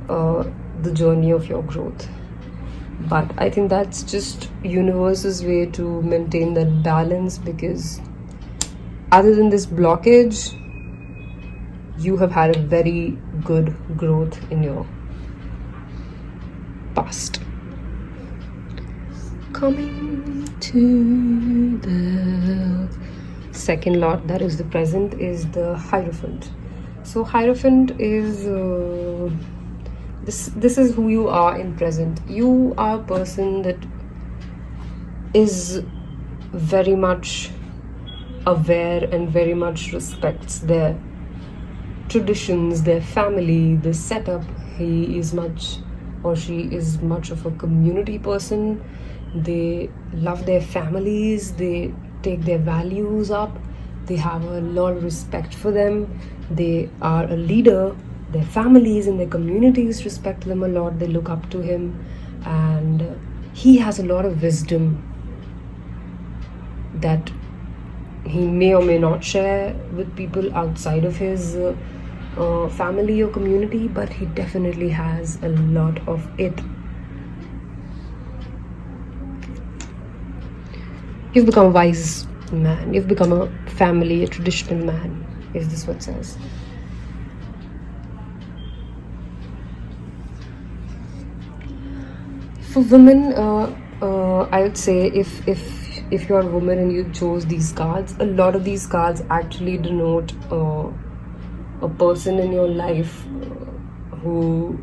the journey of your growth. But I think that's just universe's way to maintain that balance, because other than this blockage, you have had a very good growth in your past. Coming to the second lot, that is the present, is the Hierophant. So Hierophant is this is who you are in present. You are a person that is very much aware and very much respects their traditions, their family, the setup. He is much, or she is much of a community person. They love their families, they take their values up, they have a lot of respect for them, they are a leader. Their families and their communities respect them a lot, they look up to him, and he has a lot of wisdom that he may or may not share with people outside of his family or community, but he definitely has a lot of it. You've become a wise man, you've become a family, a traditional man, is this what it says. For women, I would say if you're a woman and you chose these cards, a lot of these cards actually denote a person in your life who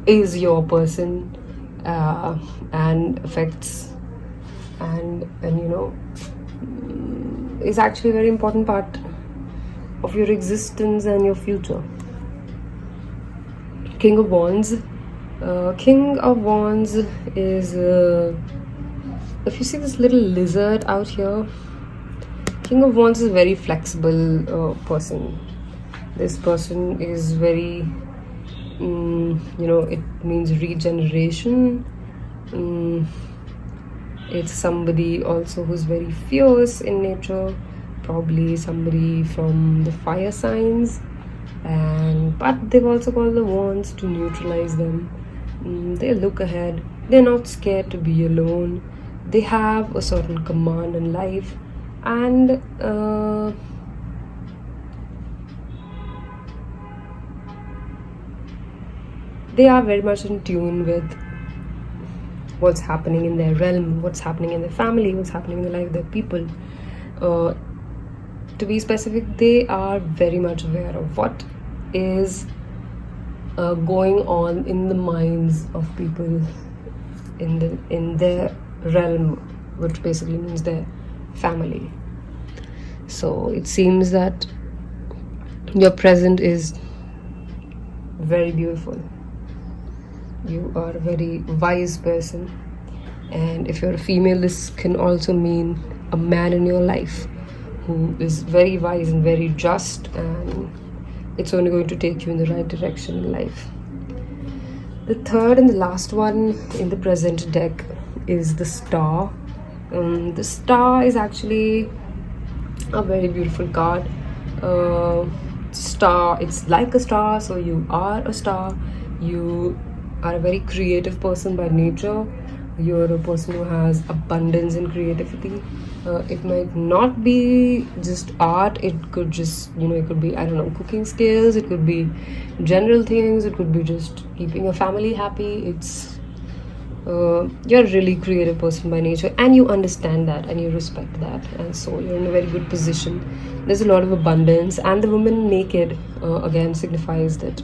is your person and affects and is actually a very important part of your existence and your future. King of Wands. King of Wands is, if you see this little lizard out here, King of Wands is a very flexible person. This person is very, it means regeneration. It's somebody also who's very fierce in nature, probably somebody from the fire signs, but they've also got the wands to neutralize them. They look ahead. They're not scared to be alone. They have a certain command in life, and they are very much in tune with what's happening in their realm, what's happening in their family, what's happening in the life of their people. To be specific, they are very much aware of what is going on in the minds of people in their realm, which basically means their family. So it seems that your present is very beautiful. You are a very wise person, and if you're a female, this can also mean a man in your life who is very wise and very just, and it's only going to take you in the right direction in life. The third and the last one in the present deck is the Star. The Star is actually a very beautiful card. Star, it's like a star, so you are a star. You are a very creative person by nature. You're a person who has abundance in creativity. It might not be just art, it could just, it could be, I don't know, cooking skills, it could be general things, it could be just keeping your family happy. It's you're a really creative person by nature, and you understand that and you respect that, and so you're in a very good position. There's a lot of abundance, and the woman naked again signifies that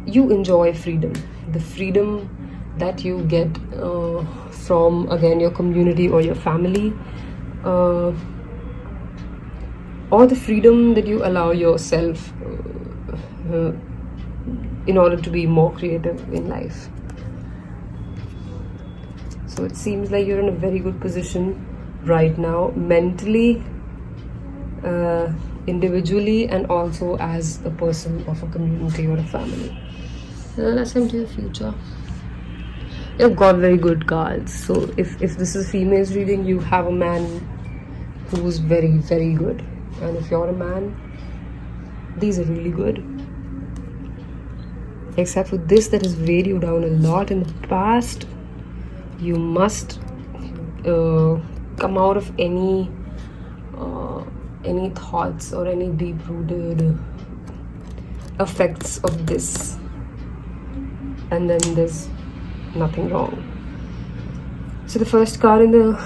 you enjoy freedom. The freedom that you get from, again, your community or your family, or the freedom that you allow yourself in order to be more creative in life. So it seems like you're in a very good position right now, mentally, individually, and also as a person of a community or a family. Let's come to your future. You've got very good cards. So if this is a female's reading, you have a man who's very, very good. And if you're a man, these are really good. Except for this that has weighed you down a lot in the past. You must come out of any thoughts or any deep-rooted effects of this, and then there's nothing wrong. So the first card in the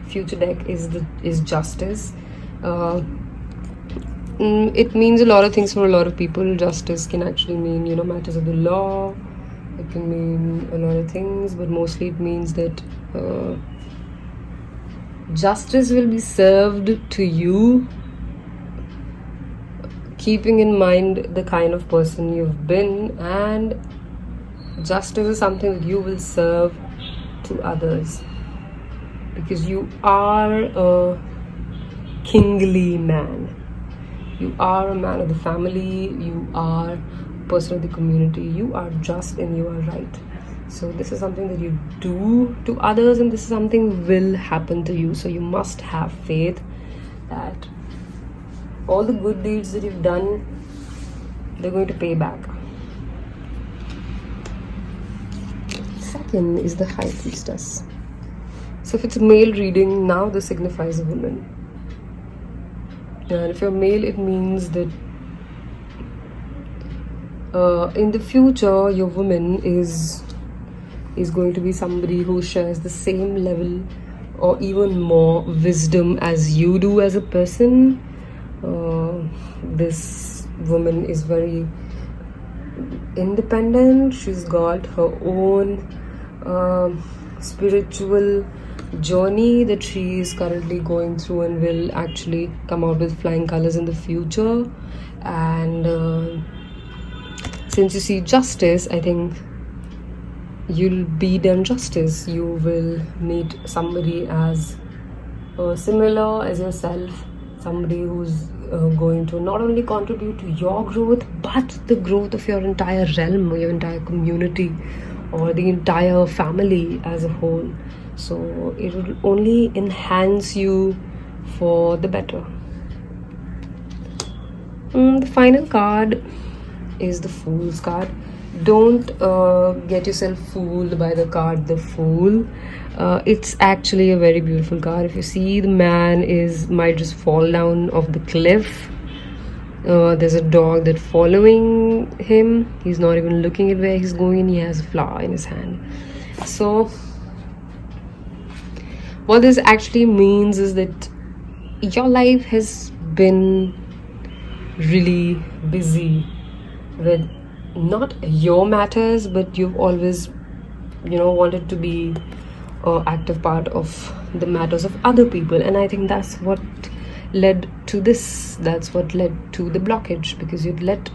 future deck is Justice. It means a lot of things for a lot of people. Justice can actually mean, matters of the law. It can mean a lot of things, but mostly it means that justice will be served to you, keeping in mind the kind of person you've been, and justice is something that you will serve to others, because you are a kingly man. You are a man of the family. You are a person of the community. You are just and you are right. So this is something that you do to others, and this is something will happen to you. So you must have faith that all the good deeds that you've done, they're going to pay back. Second is the High Priestess. So if it's a male reading, now this signifies a woman. And if you're male, it means that in the future, your woman is going to be somebody who shares the same level or even more wisdom as you do as a person. This woman is very independent. She's got her own spiritual journey that she is currently going through and will actually come out with flying colors in the future. And since you see justice, I think you'll be done justice. You will meet somebody as similar as yourself, somebody who's going to not only contribute to your growth but the growth of your entire realm or your entire community or the entire family as a whole. So it will only enhance you for the better. The final card is the Fool's card. Don't get yourself fooled by the card the Fool. It's actually a very beautiful card. If you see, the man might just fall down off the cliff. There's a dog that's following him. He's not even looking at where he's going, and he has a flower in his hand. So what this actually means is that your life has been really busy with not your matters, but you've always wanted to be an active part of the matters of other people. And I think that's what led to this. That's what led to the blockage, because you've let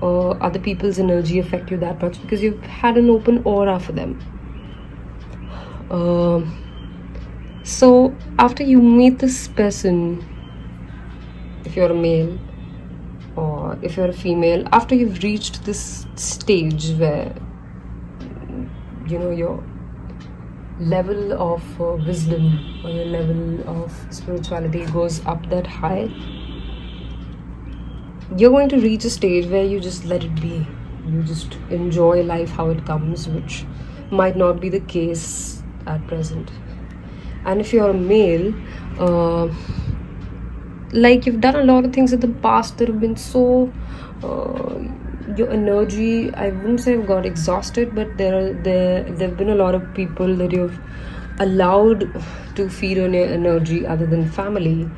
other people's energy affect you that much, because you've had an open aura for them. So after you meet this person, if you're a male or if you're a female, after you've reached this stage where your level of wisdom or your level of spirituality goes up that high, you're going to reach a stage where you just let it be. You just enjoy life how it comes, which might not be the case at present. And if you're a male, like you've done a lot of things in the past that have been so your energy, I wouldn't say got exhausted, but there have been a lot of people that you've allowed to feed on your energy other than family.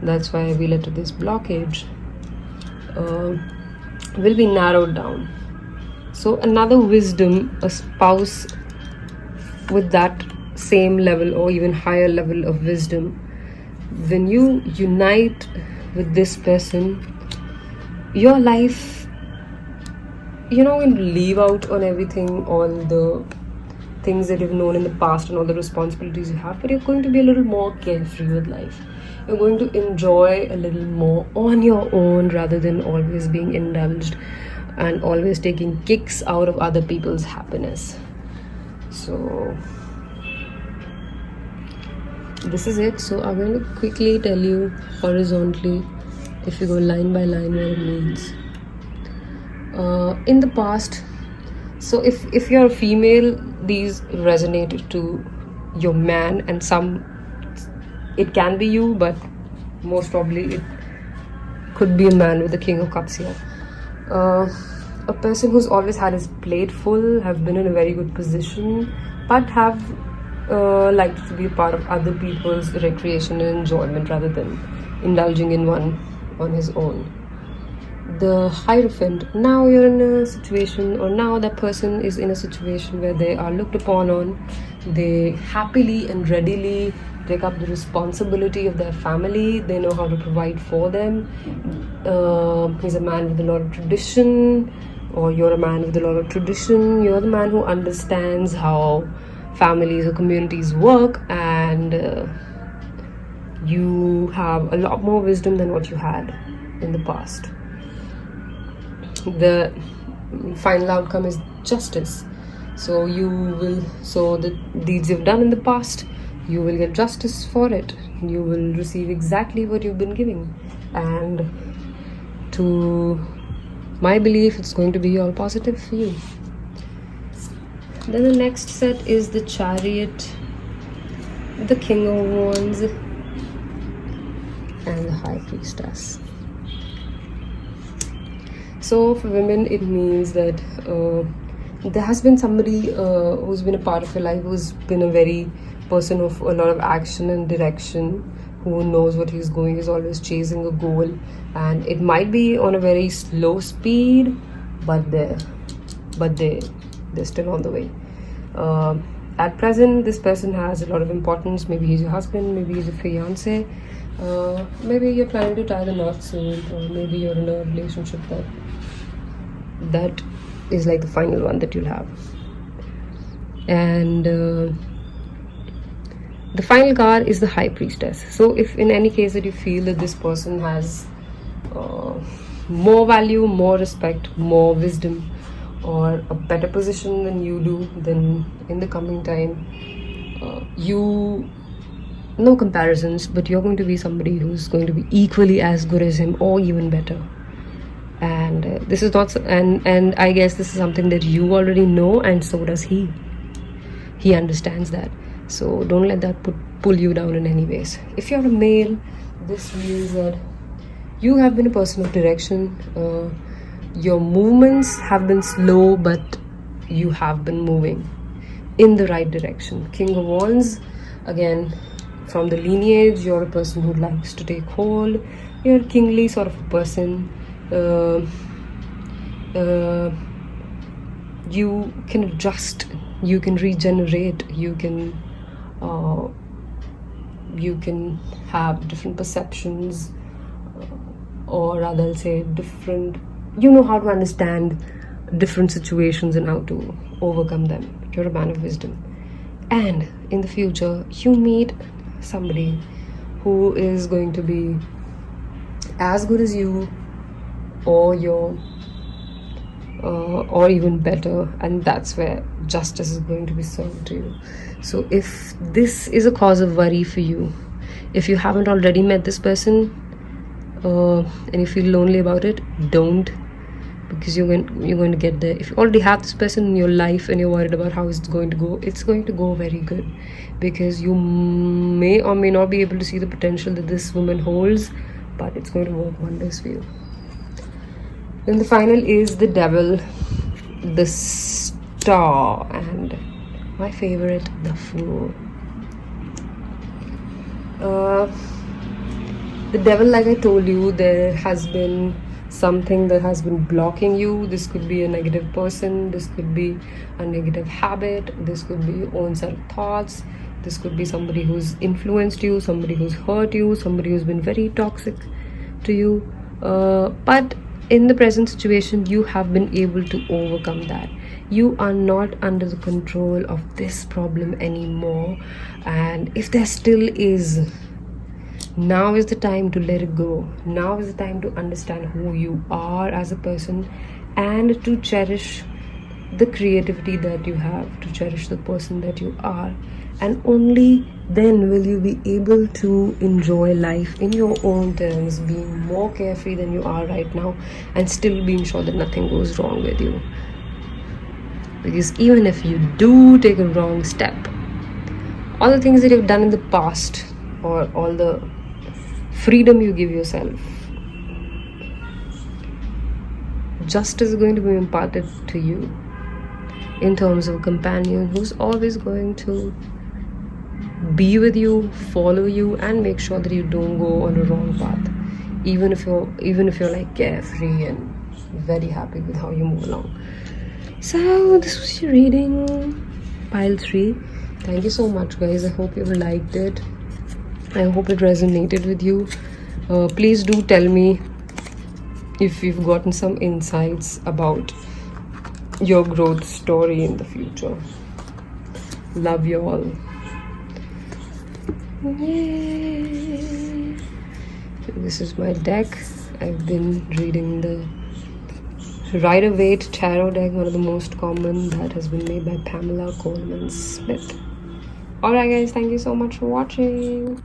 That's why we led to this blockage. Will be narrowed down. So another wisdom, a spouse with that same level or even higher level of wisdom, when you unite with this person, your life, will leave out on everything, all the things that you've known in the past and all the responsibilities you have, but you're going to be a little more carefree with life. You're going to enjoy a little more on your own rather than always being indulged and always taking kicks out of other people's happiness. So this is it. So I'm going to quickly tell you horizontally, if you go line by line, what it means. In the past, so if you're a female, these resonate to your man, and it can be you, but most probably it could be a man with the King of Cups here. A person who's always had his plate full, have been in a very good position, but have liked to be a part of other people's recreation and enjoyment rather than indulging in one on his own. The Hierophant, now you're in a situation, or now that person is in a situation where they are looked upon on, they happily and readily take up the responsibility of their family, they know how to provide for them. He's a man with a lot of tradition, or you're a man with a lot of tradition. You're the man who understands how families or communities work, and you have a lot more wisdom than what you had in the past. The final outcome is justice. So the deeds you've done in the past, you will get justice for it. You will receive exactly what you've been giving, and to my belief, it's going to be all positive for you. Then the next set is the Chariot, the King of Wands, and the High Priestess. So for women, it means that there has been somebody who's been a part of your life, who's been a very person of a lot of action and direction, who knows what he's going, is always chasing a goal, and it might be on a very slow speed, but they're still on the way. at present this person has a lot of importance. Maybe he's your husband, maybe he's a fiance, maybe you're planning to tie the knot soon, or maybe you're in a relationship that is like the final one that you'll have. And the final card is the High Priestess. So if in any case that you feel that this person has more value, more respect, more wisdom, or a better position than you do, then in the coming time, no comparisons, but you're going to be somebody who's going to be equally as good as him or even better. And this is not, and I guess this is something that you already know, and so does he. He understands that. So don't let that pull you down in any ways. If you're a male, this means that you have been a person of direction. Your movements have been slow, but you have been moving in the right direction. King of Wands, again, from the lineage, you're a person who likes to take hold. You're a kingly sort of a person. You can adjust, you can regenerate, you can have different perceptions, or rather I'll say different, you know how to understand different situations and how to overcome them. You're a man of wisdom. And in the future, you meet somebody who is going to be as good as you, or or even better, and that's where justice is going to be served to you. So if this is a cause of worry for you, if you haven't already met this person, and you feel lonely about it, don't, because you're going to get there. If you already have this person in your life and you're worried about how it's going to go very good, because you may or may not be able to see the potential that this woman holds, but it's going to work wonders for you. Then the final is the Devil, the Star, and my favorite, the Fool. The Devil, like I told you, there has been something that has been blocking you. This could be a negative person, this could be a negative habit, this could be your own set of thoughts, this could be somebody who's influenced you, somebody who's hurt you, somebody who's been very toxic to you, but in the present situation you have been able to overcome that. You are not under the control of this problem anymore, and if there still is, now is the time to let it go. Now is the time to understand who you are as a person, and to cherish the creativity that you have, to cherish the person that you are. And only then will you be able to enjoy life in your own terms, being more carefree than you are right now, and still being sure that nothing goes wrong with you. Because even if you do take a wrong step, all the things that you've done in the past, or all the freedom you give yourself, justice is going to be imparted to you in terms of a companion who's always going to be with you, follow you, and make sure that you don't go on a wrong path, even if you're like carefree and very happy with how you move along. So this was your reading, pile 3. Thank you so much, guys. I hope you liked it. I hope it resonated with you. Please do tell me if you've gotten some insights about your growth story in the future. Love you all. Yay. This is my deck. I've been reading the Rider-Waite Tarot deck, one of the most common, that has been made by Pamela Coleman Smith. Alright guys, thank you so much for watching.